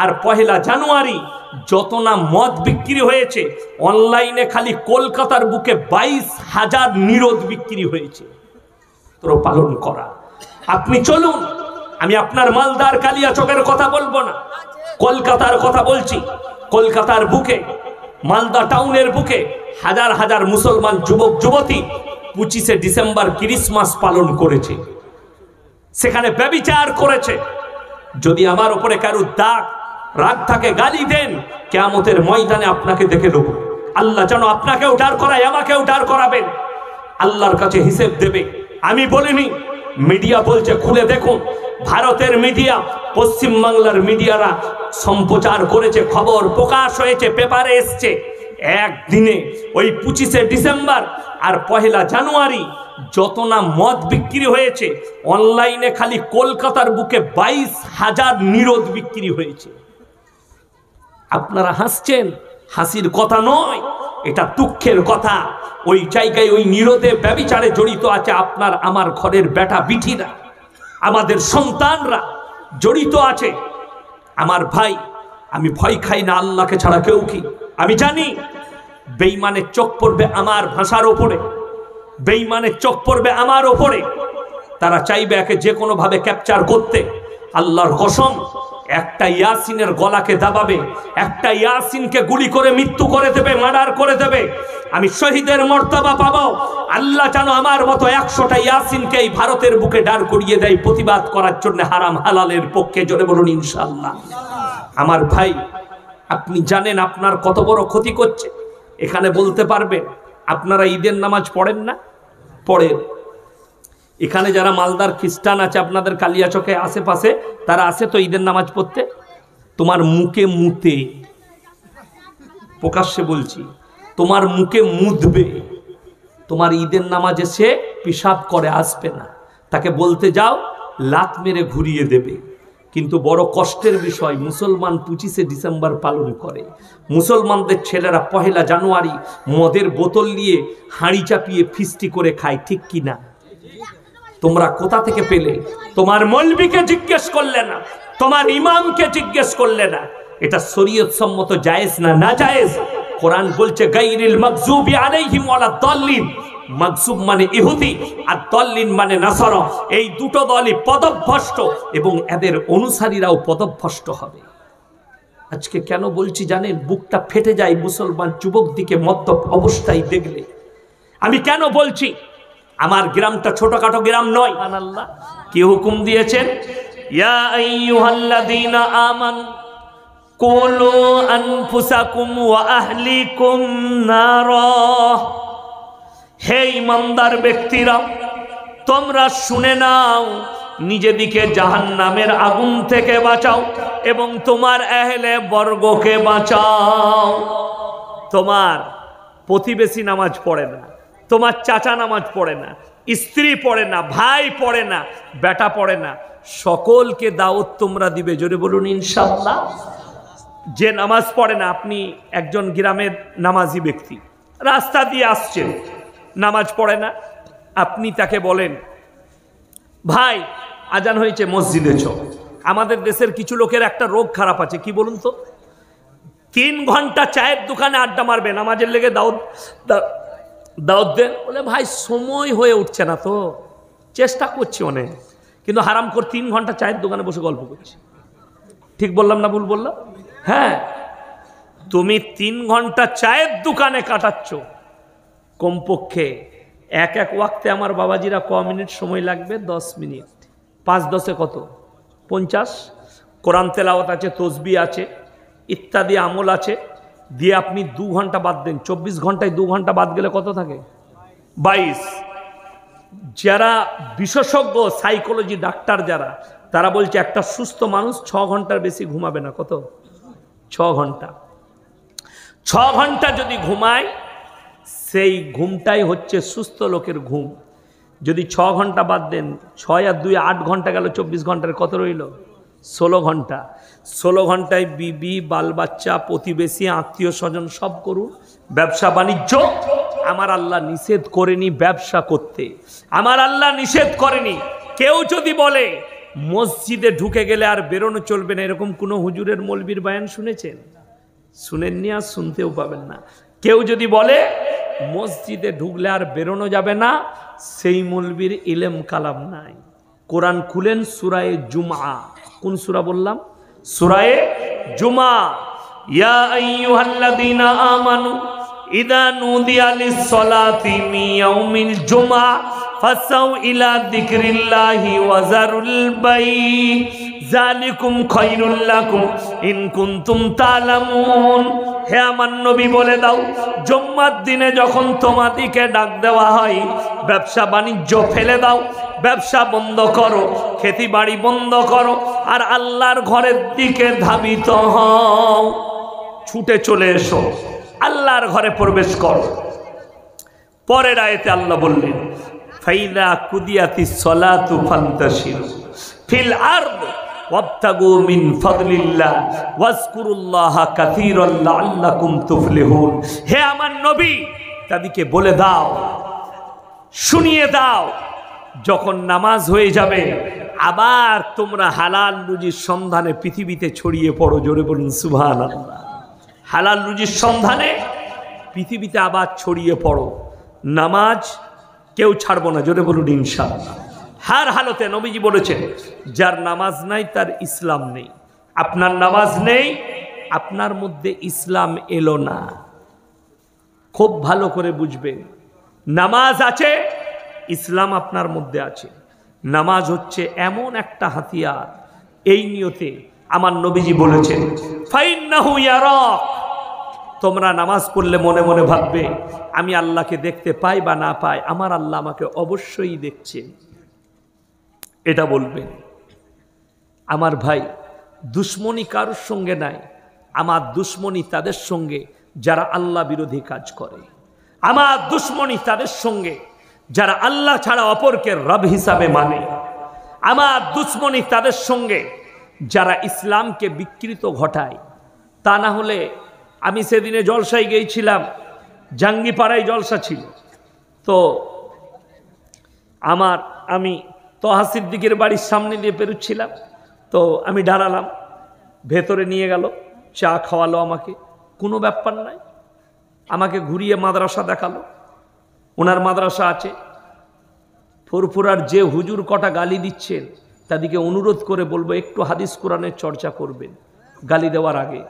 আর পহেলা জানুয়ারি যত না মদ বিক্রি হয়েছে, অনলাইনে খালি কলকাতার বুকে 22,000 নিরোধ বিক্রি হয়েছে। তো পালন করা। আপনি চলুন, আমি আপনার মালদার কালিয়াচকের কথা বলবো না, কলকাতার কথা বলছি। কলকাতার বুকে, মালদা টাউনের বুকে হাজার হাজার মুসলমান যুবক যুবতী 25শে ডিসেম্বর ক্রিসমাস পালন করেছে, সেখানে ব্যভিচার করেছে। যদি আমার উপরে কারো দাগ রাগ থাকে, গালি দেন, কিয়ামতের ময়দানে আপনাকে দেখে নেব। আল্লাহ যেন আপনাকেও দাঁড় করায়, আমাকেও দাঁড় করাবেন, আল্লাহর কাছে হিসেব দেবে। আমি বলিনি, মিডিয়া বলছে, খুলে দেখুন। ভারতের মিডিয়া, পশ্চিম বাংলার মিডিয়ারা সম্প্রচার করেছে, খবর প্রকাশ হয়েছে, পেপারে এসছে। একদিনে ওই 25শে ডিসেম্বর আর পহেলা জানুয়ারি যত না মদ বিক্রি হয়েছে, অনলাইনে খালি কলকাতার বুকে 22,000 নিরোধ বিক্রি হয়েছে। আপনারা হাসছেন, হাসির কথা নয়, এটা দুঃখের কথা। ওই জায়গায় ওই নিরোধে ব্যভিচারে জড়িত আছে আপনার আমার ঘরের বেটা বিটিরা, আমাদের সন্তানরা জড়িত আছে। আমার ভাই, আমি ভয় খাই না আল্লাহকে ছাড়া কেউ কি। আমি জানি বেঈমানের চোখ পড়বে আমার ভাষার ওপরে, বেঈমানের চোখ পড়বে আমার ওপরে। তারা চাইবে একে যে কোনো ভাবে ক্যাপচার করতে। আল্লাহর কসম, একটা ইয়াসিনের গলাকে দাবাবে, একটা ইয়াসিনকে গুলি করে মৃত্যু করে দেবে, মার্ডার করে দেবে। আমি শহীদের মর্তবা পাবো। আল্লাহ যেন আমার মতো 100টা ইয়াসিনকে এই ভারতের বুকে দাঁড় করিয়ে দেয় প্রতিবাদ করার জন্য হারাম হালালের পক্ষে। জোরে বলুন ইনশাআল্লাহ। আমার ভাই, আপনি জানেন আপনার কত বড় ক্ষতি করছে। এখানে বলতে পারবেন, আপনারা ঈদের নামাজ পড়েন না? পড়েন। এখানে যারা মালদার খ্রিস্টান আছে আপনাদের কালিয়াচকে আশেপাশে, তারা আসে তো ঈদের নামাজ পড়তে? তোমার মুখে মুতে, প্রকাশ্যে বলছি, তোমার মুখে মুতবে, তোমার ঈদের নামাজে সে পেশাব করে আসবে না। তাকে বলতে যাও, লাত মেরে ঘুরিয়ে দেবে। কিন্তু বড় কষ্টের বিষয়, মুসলমান 25শে ডিসেম্বর পালন করে। মুসলমানদের ছেলেরা পহেলা জানুয়ারি মদের বোতল নিয়ে হাঁড়ি চাপিয়ে ফিস্টি করে খায়, ঠিক কি না? তোমরা কোথা থেকে পেলে? তোমার মৌলবীকে জিজ্ঞেস করলে না, তোমার ইমামকে জিজ্ঞেস করলে না। এটা শরীয়ত সম্মত জায়েজ না নাজায়েজ? কোরআন বলছে গায়রিল মাগযুবি আলাইহিম ওয়ালাদ দাল্লিন। মাগযুব মানে ইহুদি আর দাল্লিন মানে নাসারা। এই দুটো দলই পদভ্রষ্ট এবং এদের অনুসারীরাও পদভ্রষ্ট হবে। আজকে কেন বলছি জানেন? বুকটা ফেটে যায় মুসলমান যুবক দিকে মদ্যপ অবস্থায় দেখলে। আমি কেন বলছি? আমার গ্রামটা ছোটখাটো গ্রাম নয়। আল্লাহ কি হুকুম দিয়েছেন? ইয়া আইয়ুহাল্লাযীনা আমানু কুলু আনফুসাকুম ওয়া আহলিকুম নারা। হে ঈমানদার ব্যক্তিরা, তোমরা শুনে নাও, নিজেদিকে জাহান্নামের আগুন থেকে বাঁচাও এবং তোমার আহলে বর্গকে বাঁচাও। তোমার প্রতিবেশী নামাজ পড়ে না, তোমার চাচা নামাজ পড়ে না, স্ত্রী পড়ে না, ভাই পড়ে না, বেটা পড়ে না, সকলকে দাওয়াত তোমরা দিবে। জোরে বলুন ইনশাআল্লাহ। যে নামাজ পড়ে না, আপনি একজন গ্রামের নামাজি ব্যক্তি রাস্তা দিয়ে আসছেন, নামাজ পড়ে না, আপনি তাকে বলেন, ভাই আজান হয়েছে, মসজিদে চল। আমাদের দেশের কিছু লোকের একটা রোগ খারাপ আছে, কি বলুন তো? 3 ঘন্টা চায়ের দোকানে আড্ডা মারবে, নামাজের লেগে দাওয়াত দেন। বলে ভাই সময় হয়ে উঠছে না, তো চেষ্টা করছি অনেক, কিন্তু হারাম করে 3 ঘন্টা চায়ের দোকানে বসে গল্প করছি। ঠিক বললাম না ভুল বললাম? হ্যাঁ, তুমি 3 ঘন্টা চায়ের দোকানে কাটাচ্ছ, কমপক্ষে এক ওয়াক্তে আমার বাবাজিরা ক মিনিট সময় লাগবে? 10 মিনিট। 5-10 কত? 50। কোরআন তেলাওয়াত আছে, তসবিহ আছে, ইত্যাদি আমল আছে, দিয়ে আপনি 2 ঘন্টা বাদ দেন। 24 ঘন্টায় 2 ঘন্টা বাদ গেলে কত থাকে? 22। যারা বিশেষজ্ঞ সাইকোলজি ডাক্তার যারা, তারা বলছে একটা সুস্থ মানুষ 6 ঘন্টার বেশি ঘুমাবে না। কত? 6 ঘন্টা। 6 ঘন্টা যদি ঘুমায়, সেই ঘুমটাই হচ্ছে সুস্থ লোকের ঘুম। যদি 6 ঘন্টা বাদ দেন, 6 আর 2 8 ঘন্টা গেল, 24 ঘন্টার কত রইল? 16 ঘন্টা। 16 ঘন্টায় বিবি, বাল বাচ্চা, প্রতিবেশী, আত্মীয় স্বজন সব করুন, ব্যবসা বাণিজ্য। আমার আল্লাহ নিষেধ করেনি ব্যবসা করতে, আমার আল্লাহ নিষেধ করেনি। কেউ যদি বলে মসজিদে ঢুকে গেলে আর বেরোনো চলবে না, এরকম কোনো হুজুরের মৌলবীর বয়ান শুনেছেন? শুনেননি, আর শুনতেও পাবেন না। কেউ যদি বলে মসজিদে ঢুকলে আর বেরোনো যাবে না, সেই মৌলবীর ইলেম কালাম নাই। কোরআন খুলেন সূরায়ে জুমআ। কোন সূরা বললাম? সূরায়ে জুমআ। ইয়া আইয়ুহাল্লাযীনা আমানু ইযা নুদিয়া লিস-সালাতি মিন ইয়াউমিল জুমআ ফাসাউ ইলা যিকরিল্লাহি ওয়া যারুল বাই যালিকুম খায়রুল লাকুম ইন কুনতুম তা'লামুন। হে আমার নবী বলে দাও, জুম্মার দিনে যখন তোমাদিকে ডাক দেওয়া হয়, ব্যবসা বাণিজ্য ফেলে দাও, ব্যবসা বন্ধ করো, খেতি বাড়ি বন্ধ করো, আর আল্লাহর ঘরের দিকে ধাবিত হও। ছুটে চলে এসো, আল্লাহর ঘরে প্রবেশ করো। পরের আয়াতে আল্লাহ বললেন, ফাইদা কুদিয়াতিস সালাতু ফান্তাশিরু ফিল আরদ ওয়াবতাগু মিন ফাদলিল্লাহ ওয়াজকুরুল্লাহা কাসীরান লাআল্লাকুম তুফলিহুন। হে আমার নবী, তাদেরকে বলে দাও, শুনিয়ে দাও, যখন নামাজ হয়ে যাবে আবার তোমরা হালাল রুজির সন্ধানে পৃথিবীতে ছড়িয়ে পড়ো। জোরে বলুন সুবহানাল্লাহ। হালাল রুজির সন্ধানে পৃথিবীতে আবার ছড়িয়ে পড়ো। নামাজ কেউ ছাড়বো না। জোরে বলুন ইনশাআল্লাহ। হার হালতে নবীজি বলেছেন, যার নামাজ নাই তার ইসলাম নেই। আপনার নামাজ নেই, আপনার মধ্যে ইসলাম এলো না। খুব ভালো করে বুঝবেন, নামাজ আছে, ইসলাম আপনার মধ্যে আছে। নামাজ হচ্ছে এমন একটা হাতিয়ার, এই নিয়তে আমার নবীজি বলেছেন, ফাইন্নাহু ইয়ারাক। তোমরা নামাজ পড়লে মনে মনে ভাববে, আমি আল্লাহকে দেখতে পাই বা না পাই, আমার আল্লাহ আমাকে অবশ্যই দেখছেন, এটা বলবেন। আমার ভাই, দুশ্মনী কারোর সঙ্গে নাই। আমার দুশ্মনী তাদের সঙ্গে যারা আল্লাহ বিরোধী কাজ করে। আমার দুশ্মনী তাদের সঙ্গে যারা আল্লাহ ছাড়া অপরকে রব হিসাবে মানে। আমার দুশ্মনী তাদের সঙ্গে যারা ইসলামকে বিকৃত ঘটায়। তা না হলে আমি সেদিনে জলসায় গিয়েছিলাম, জাঙ্গিপাড়ায় জলসা ছিল। তো আমি তোহা সিদ্দিকের বাড়ির সামনে দিয়ে পেরুচ্ছিলাম, তো আমি দাঁড়ালাম, ভেতরে নিয়ে গেল, চা খাওয়ালো আমাকে, কোনো ব্যাপার নাই। আমাকে ঘুরিয়ে মাদ্রাসা দেখালো, ওনার মাদ্রাসা আছে। ফুরফুরার যে হুজুর কটা গালি দিচ্ছেন, তাদেরকে অনুরোধ করে বলবো একটু হাদিস কোরআনের চর্চা করবেন, গালি দেওয়ার আগে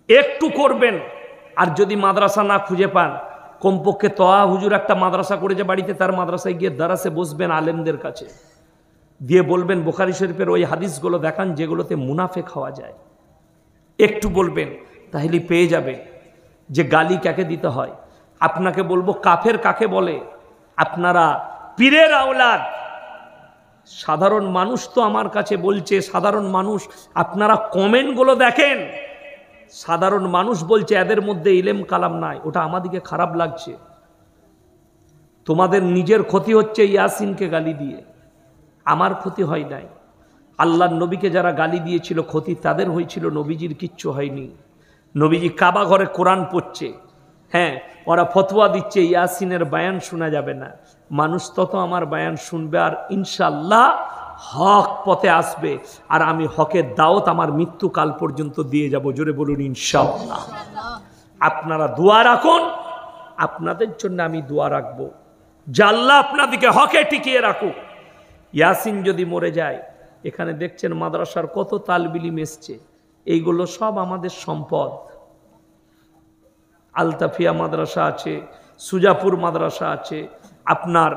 একটু করবেন। আর যদি মাদ্রাসা না খুঁজে পান, কমপক্ষে তোহা হুজুর একটা মাদ্রাসা করেছে বাড়িতে, তার মাদ্রাসায় গিয়ে দারাসে বসবেন আলেমদের কাছে, দিয়ে বলবেন বুখারী শরীফের ওই হাদিসগুলো দেখান যেগুলোতে মুনাফেক হওয়া যায়। একটু বলবেন, তাহলে পেয়ে যাবেন যে গালি কাকে দিতে হয়। আপনাকে বলবো কাফের কাকে বলে। আপনারা পীরের আওলাদ, সাধারণ মানুষ তো আমার কাছে বলছে, সাধারণ মানুষ, আপনারা কমেন্টগুলো দেখেন, সাধারণ মানুষ বলছে এদের মধ্যে ইলেম কালাম নাই। ওটা আমাদিকে খারাপ লাগছে। তোমাদের নিজের ক্ষতি হচ্ছে ইয়াসিনকে গালি দিয়ে, আমার ক্ষতি হয় নাই। আল্লাহর নবীকে যারা গালি দিয়েছিল ক্ষতি তাদের হয়েছিল, নবীজির কিচ্ছু হয়নি। নবীজি কাবা ঘরে কোরআন পড়ছে, হ্যাঁ, ওরা ফতোয়া দিচ্ছে ইয়াসিনের বায়ান শোনা যাবে না। মানুষ তত আমার বায়ান শুনবে, আর ইনশাআল্লাহ হক পথে আসবে, আর আমি হকের দাওয়াত আমার মৃত্যুকাল পর্যন্ত দিয়ে যাব। জোরে বলুন ইনশাআল্লাহ। আপনারা দোয়া রাখুন, আপনাদের জন্য আমি দোয়া রাখবো যে আল্লাহ আপনাদেরকে হকে টিকিয়ে রাখুক। ইয়াসিন যদি মরে যায়, এখানে দেখছেন মাদ্রাসার কত তালবিলিম এসছে, এইগুলো সব আমাদের সম্পদ। আলতাফিয়া মাদ্রাসা আছে, সুজাপুর মাদ্রাসা আছে, আপনার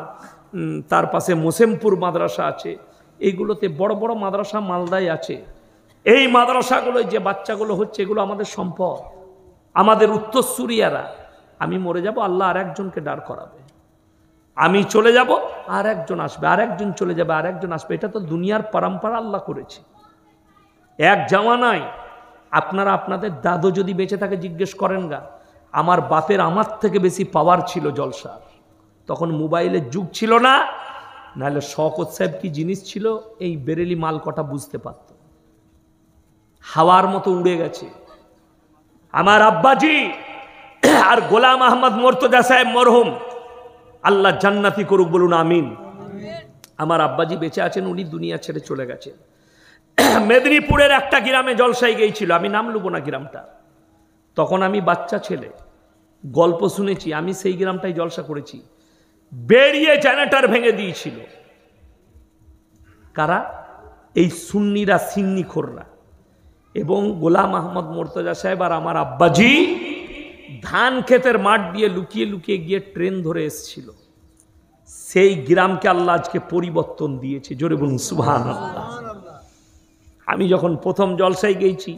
তার পাশে মোসেমপুর মাদ্রাসা আছে, এইগুলোতে বড় বড় মাদ্রাসা মালদায় আছে। এই মাদ্রাসাগুলো যে বাচ্চাগুলো হচ্ছে, এগুলো আমাদের সম্পদ, আমাদের উত্তরসূরিয়ারা। আমি মরে যাব, আল্লাহ আর একজনকে দাঁড় করাবে। আমি চলে যাব, আর একজন আসবে, আর একজন চলে যাবে, আর একজন আসবে। এটা তো দুনিয়ার পরম্পরা আল্লাহ করেছে, এক জামানায়। আপনারা আপনাদের দাদু যদি বেঁচে থাকে জিজ্ঞেস করেন গা, আমার বাপের আমার থেকে বেশি পাওয়ার ছিল জলসার। তখন মোবাইলের যুগ ছিল না, নাহলে শওকত সাহেব কি জিনিস ছিল এই বেরেলি মাল কটা বুঝতে পারত। হাওয়ার মতো উড়ে গেছে আমার আব্বাজি। আর গোলাম আহমদ মোর্তজা সাহেব মরহুম, আল্লাহ জান্নাতি করুক, বলুন আমিন। আমার আব্বাজি বেঁচে আছেন, উনি দুনিয়া ছেড়ে চলে গেছেন। মেদিনীপুরের একটা গ্রামে জলসায় গিয়েছিল, আমি নাম লুবো না গ্রামটা। তখন আমি বাচ্চা ছেলে, গল্প শুনেছি, আমি সেই গ্রামটাই জলসা করেছি। বেরিয়ে জেনারেটর ভেঙে দিয়েছিল কারা? এই সুন্নিরা, সিন্নিখোররা। এবং গোলাম আহমদ মোর্তজা সাহেব আর আমার আব্বাজি ধান ক্ষেতের মাঠ দিয়ে লুকিয়ে লুকিয়ে গিয়ে ট্রেন ধরে এসেছিল। সেই গ্রামকে আল্লাহ আজকে পরিবর্তন দিয়েছে। জোরে বলুন সুবহানাল্লাহ। আমি যখন প্রথম জলসায় গেছি,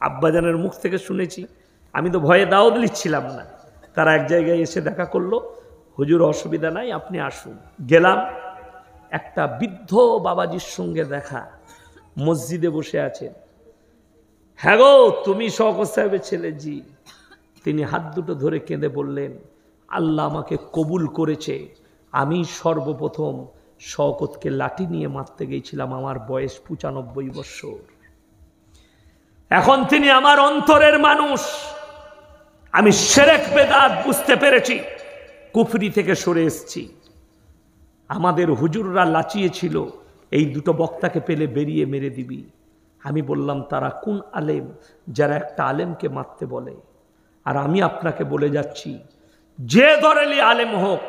আব্বাজানের মুখ থেকে শুনেছি, আমি তো ভয়ে দাওয়াত দিচ্ছিলাম না। তারা এক জায়গায় এসে দেখা করলো, হুজুর অসুবিধা নাই, আপনি আসুন। গেলাম, একটা বৃদ্ধ বাবাজির সঙ্গে দেখা, মসজিদে বসে আছেন। হ্যাঁ গো, তুমি শওকত সাহেবের ছেলে? জি। তিনি হাত দুটো ধরে কেঁদে বললেন, আল্লাহ আমাকে কবুল করেছে। আমি সর্বপ্রথম শওকতকে লাঠি নিয়ে মারতে গিয়েছিলাম, আমার বয়স 95 বছর। এখন তিনি আমার অন্তরের মানুষ। আমি শিরক বেদাত বুঝতে পেরেছি, কুফরি থেকে সরে এসেছি। আমাদের হুজুররা লাচিয়েছিল, এই দুটো বক্তাকে পেলে বেরিয়ে মেরে দিবি। আমি বললাম, তারা কোন আলেম যারা একটা আলেমকে মারতে বলে? আর আমি আপনাকে বলে যাচ্ছি, যে দরেলি আলেম হোক,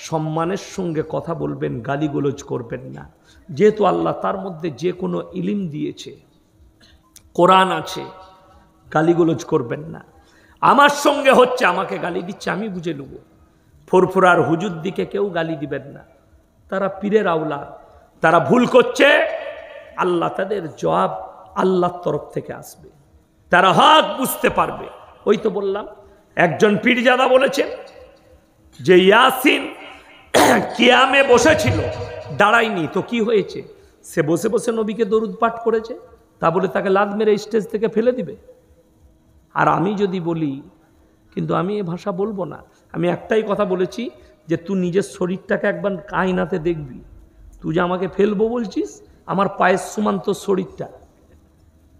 সম্মানের সঙ্গে কথা বলবেন, গালিগোলজ করবেন না। যেহেতু আল্লাহ তার মধ্যে যে কোনো ইলিম দিয়েছে, কোরআন আছে, গালিগোলজ করবেন না। আমার সঙ্গে হচ্ছে, আমাকে গালি দিচ্ছে, আমি বুঝে নেব। ফুরফুরার হুজুর দিকে কেউ গালি দিবেন না, তারা পীরের আওলাদ, তারা ভুল করছে, আল্লাহ তাদের জবাব আল্লাহর তরফ থেকে আসবে, তারা হক বুঝতে পারবে। ওই তো বললাম, একজন পীরজাদা বলেছেন যে ইয়াসিন কিয়ামে বসেছিল, দাঁড়ায়নি, তো কি হয়েছে? সে বসে বসে নবীকে দরুদ পাঠ করেছে, তা বলে তাকে লাদ মেরে স্টেজ থেকে ফেলে দিবে? আর আমি যদি বলি, কিন্তু আমি এ ভাষা বলবো না, আমি একটাই কথা বলেছি যে তুই নিজের শরীরটাকে একবার আয়নাতে দেখবি। তুই যে আমাকে ফেলবো বলছিস, আমার পায়ের সমান তোর শরীরটা,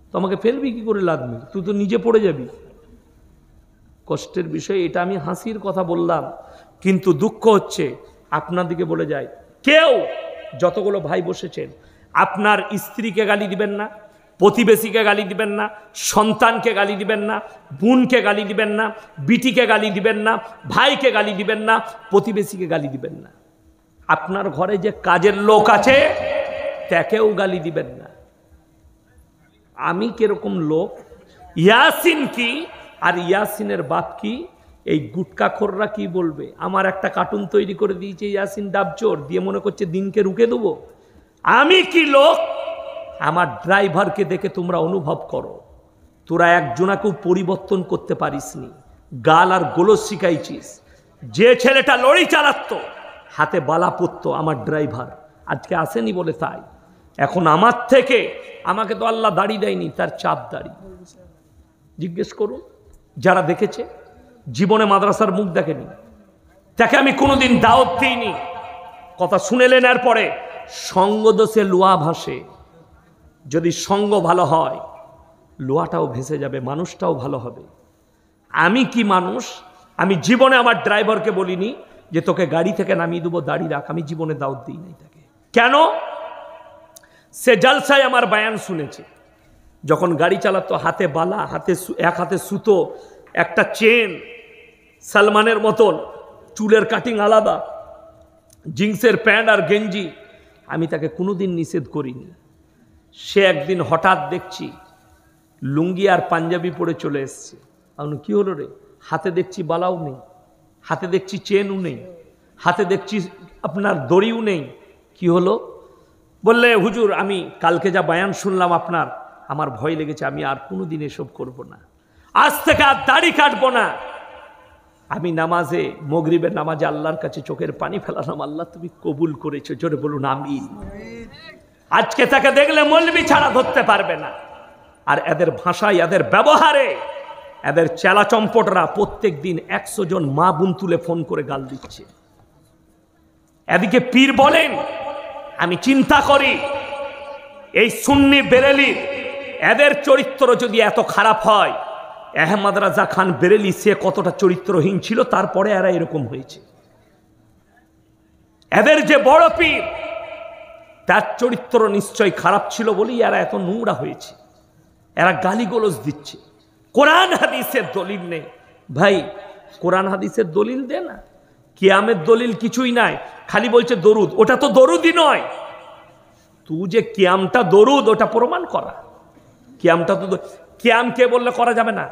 তো আমাকে ফেলবি কি করে লাদ মেরে? তুই তো নিজে পড়ে যাবি। কষ্টের বিষয় এটা, আমি হাসির কথা বললাম, কিন্তু দুঃখ হচ্ছে আপনাদিকে বলে যায়, কেউ যতগুলো ভাই বসেছেন, আপনার স্ত্রীকে গালি দিবেন না, প্রতিবেশীকে গালি দিবেন না, সন্তানকে গালি দিবেন না, বোনকে গালি দিবেন না, বিটিকে গালি দিবেন না, ভাইকে গালি দিবেন না, প্রতিবেশীকে গালি দিবেন না। আপনার ঘরে যে কাজের লোক আছে তাকেও গালি দিবেন না। আমি কিরকম লোক, ইয়াসিন কি আর ইয়াসিনের বাপ কি, এই গুটকাখোররা কি বলবে? আমার একটা কার্টুন তৈরি করে দিয়েছে, ইয়াসিন ডাবচোর, দিয়ে মনে করছে দিনকে রুখে দেবো। আমি কি লোক? আমার ড্রাইভারকে দেখে তোমরা অনুভব করো, তোরা একজনাকেও পরিবর্তন করতে পারিসনি, গাল আর গোলস শিখাইছিস। যে ছেলেটা লরি চালাতো, হাতে বালা পরতো, আমার ড্রাইভার, আজকে আসেনি বলে তাই। এখন আমার থেকে, আমাকে তো আল্লাহ দাড়ি দেয়নি, তার চাপ দাড়ি। জিজ্ঞেস করুন যারা দেখেছে, জীবনে মাদ্রাসার মুখ দেখেনি, তাকে আমি কোনোদিন দাওয়াত দিইনি। কথা শুনেলেন, এরপরে সঙ্গ দোষে লোয়া ভাসে। যদি সঙ্গ ভালো হয়, লোয়াটাও ভেসে যাবে, মানুষটাও ভালো হবে। আমি কি মানুষ? আমি জীবনে আমার ড্রাইভারকে বলিনি যে তোকে গাড়ি থেকে নামিয়ে দেবো, দাড়ি রাখ। আমি জীবনে দাওয়াত দিই নাই তাকে। কেন? সে জালসায় আমার বায়ান শুনেছে, যখন গাড়ি চালাতো, হাতে বালা, এক হাতে সুতো, একটা চেন, সালমানের মতন, চুলের কাটিং আলাদা, জিন্সের প্যান্ট আর গেঞ্জি। আমি তাকে কোনোদিন নিষেধ করিনি। সে একদিন হঠাৎ দেখছি লুঙ্গি আর পাঞ্জাবি পরে চলে এসছে। আমি কি হলো রে? হাতে দেখছি বালাও নেই, হাতে দেখছি চেনও নেই, হাতে দেখছি আপনার দড়িও নেই। কি হলো? বললে, হুজুর আমি কালকে যা বায়ান শুনলাম আপনার, আমার ভয় লেগেছে, আমি আর কোনোদিন এসব করব না, আজ থেকে আর দাড়ি কাটবো না। আমি নামাজে, মগরিবের নামাজে আল্লাহর কাছে চোখের পানি ফেলালাম, আল্লাহ তুমি কবুল করেছো, জোরে বলুন আমিন। আজকে তাকে দেখলে মৌলবি ছাড়া ধরতে পারবে না। আর এদের ভাষায়, এদের ব্যবহারে, এদের চেলা চম্পটরা প্রত্যেক দিন 100 জন মা বোন তুলে ফোন করে গাল দিচ্ছে। এদিকে পীর বলেন, আমি চিন্তা করি এই সুন্নি বেরেলি, এদের চরিত্র যদি এত খারাপ হয়, আহমদ রাজা খান বেরেলি সে কতটা চরিত্রহীন ছিল, তারপরে এরা এরকম হয়েছে। এদের যে বড় পীর তার চরিত্র নিশ্চয় খারাপ ছিল বলেই এরা এত নোংরা হয়েছে। এরা গালিগোলজ দিচ্ছে, কোরআন হাদিসের দলিল নেই। ভাই কোরআন হাদিসের দলিল দে না, কিয়ামের দলিল কিছুই নাই, খালি বলছে দরুদ। ওটা তো দরুদই নয়, তুই যে কিয়ামটা দরুদ ওটা প্রমাণ করা। কিয়ামটা তো কিয়াম কে বললে করা যাবে না।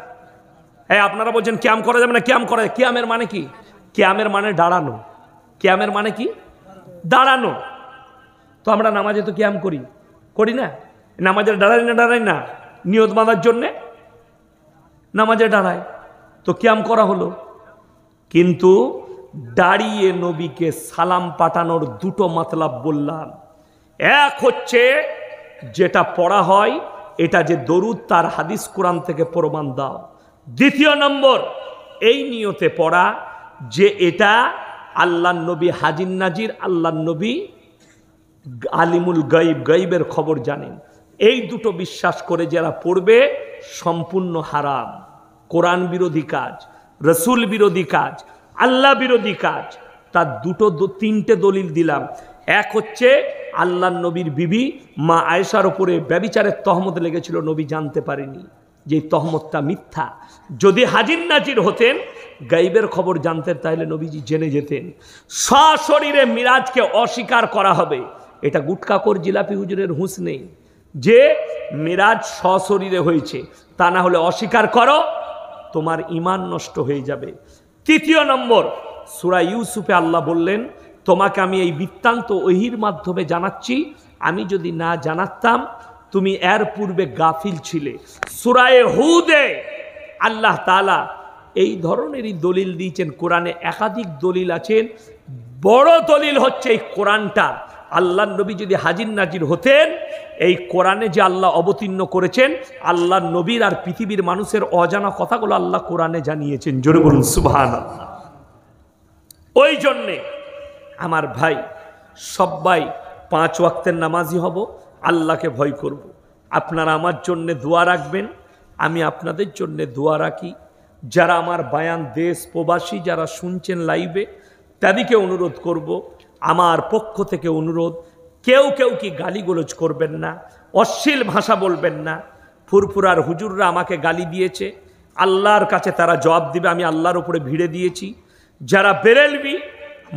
হ্যাঁ আপনারা বলছেন কিয়াম করা যাবে না, কিয়াম করা যায়। কিয়ামের মানে কি? কিয়ামের মানে দাঁড়ানো। কিয়ামের মানে কি? দাঁড়ানো। তো আমরা নামাজে তো কিয়াম করি, করি না? নামাজের দাঁড়াই না নিয়ত বাঁধার জন্যে নামাজে দাঁড়ায়, তো কিয়াম করা হলো। কিন্তু দাঁড়িয়ে নবীকে সালাম পাঠানোর দুটো মতলব বললাম। এক হচ্ছে যেটা পড়া হয় এটা যে দরুদ, তার হাদিস কোরআন থেকে প্রমাণ দাও। দ্বিতীয় নম্বর এই নিয়তে পড়া যে এটা আল্লাহর নবী হাজির নাজির, আল্লাহর নবী আলিমুল গাইব, গাইবের খবর জানেন। এই দুটো বিশ্বাস করে যারা পড়বে সম্পূর্ণ হারাম, কোরআন বিরোধী কাজ, রসুল বিরোধী কাজ, আল্লাহ বিরোধী কাজ। তার তিনটে দলিল দিলাম। এক হচ্ছে আল্লাহর নবীর বিবি মা আয়েশার ওপরে ব্যভিচারের তহমত লেগেছিল, নবী জানতে পারেনি যে তহমতটা মিথ্যা। যদি হাজির নাজির হতেন, গাইবের খবর জানতেন, তাহলে নবীজি জেনে যেতেন। সশরীরে মিরাজকে অস্বীকার করা হবে, এটা গুটকাকর জিলাপি হুজুরের হুঁশ নেই যে মিরাজ সশরীরে হয়েছে, তা না হলে অস্বীকার করো, তোমার ঈমান নষ্ট হয়ে যাবে। তৃতীয় নম্বর সূরা ইউসুফে আল্লাহ বললেন, তোমাকে আমি এই বৃত্তান্ত ওহির মাধ্যমে জানাচ্ছি, আমি যদি না জানাতাম তুমি এর পূর্বে গাফিল ছিলে। সূরা হুদে আল্লাহ তাআলা এই ধরনেরই দলিল দিয়েছেন। কোরআনে একাধিক দলিল আছেন, বড় দলিল হচ্ছে এই কোরআনটা। আল্লাহর নবী যদি হাজির নাজির হতেন, এই কোরআনে যে আল্লাহ অবতীর্ণ করেছেন, আল্লাহর নবীর আর পৃথিবীর মানুষের অজানা কথাগুলো আল্লাহ কোরআনে জানিয়েছেন। জোরে বলুন সুবহানাল্লাহ। ওই জন্যে আমার ভাই সবাই 5 ওয়াক্তের নামাজি হব, আল্লাহকে ভয় করব। আপনারা আমার জন্যে দোয়া রাখবেন, আমি আপনাদের জন্যে দোয়া রাখি। যারা আমার বায়ান দেশ প্রবাসী যারা শুনছেন লাইভে, তাদেরকে অনুরোধ করব, আমার পক্ষ থেকে অনুরোধ, কেউ কি গালিগোলজ করবেন না, অশ্লীল ভাষা বলবেন না। ফুরফুরার হুজুররা আমাকে গালি দিয়েছে, আল্লাহর কাছে তারা জবাব দিবে, আমি আল্লাহর উপরে ভিড়ে দিয়েছি। যারা বেরেলবি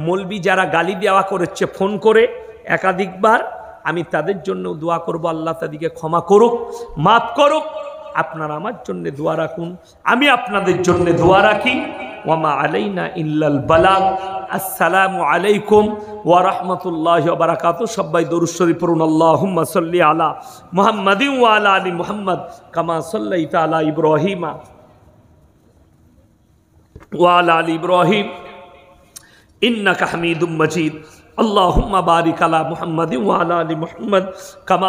মৌলবি যারা গালি দেওয়া করেছে ফোন করে একাধিকবার, আমি তাদের জন্য দোয়া করব, আল্লাহ তাদেরকে ক্ষমা করুক, মাফ করুক। আপনারা আমার জন্য দোয়া রাখুন, আমি আপনাদের জন্য দোয়া রাখি। ওয়ামা আলাইনা ইল্লাল বালাগ। আসসালামু আলাইকুম ওয়া রাহমাতুল্লাহি ওয়া বারাকাতুহু। সবাই দরুদ শরীফ পড়ুন। আল্লাহুম্মা সাল্লি আলা মুহাম্মাদিন ওয়া আলা আলি মুহাম্মাদ কামা সাল্লাইতা আলা ইব্রাহিমা ওয়া আলা আলি ইব্রাহিম ইন্নাকা হামিদুম মাজিদ। আল্লাহুম্মা বারিক আলা মুহাম্মাদিন ওয়া আলা আলি মুহাম্মাদ কামা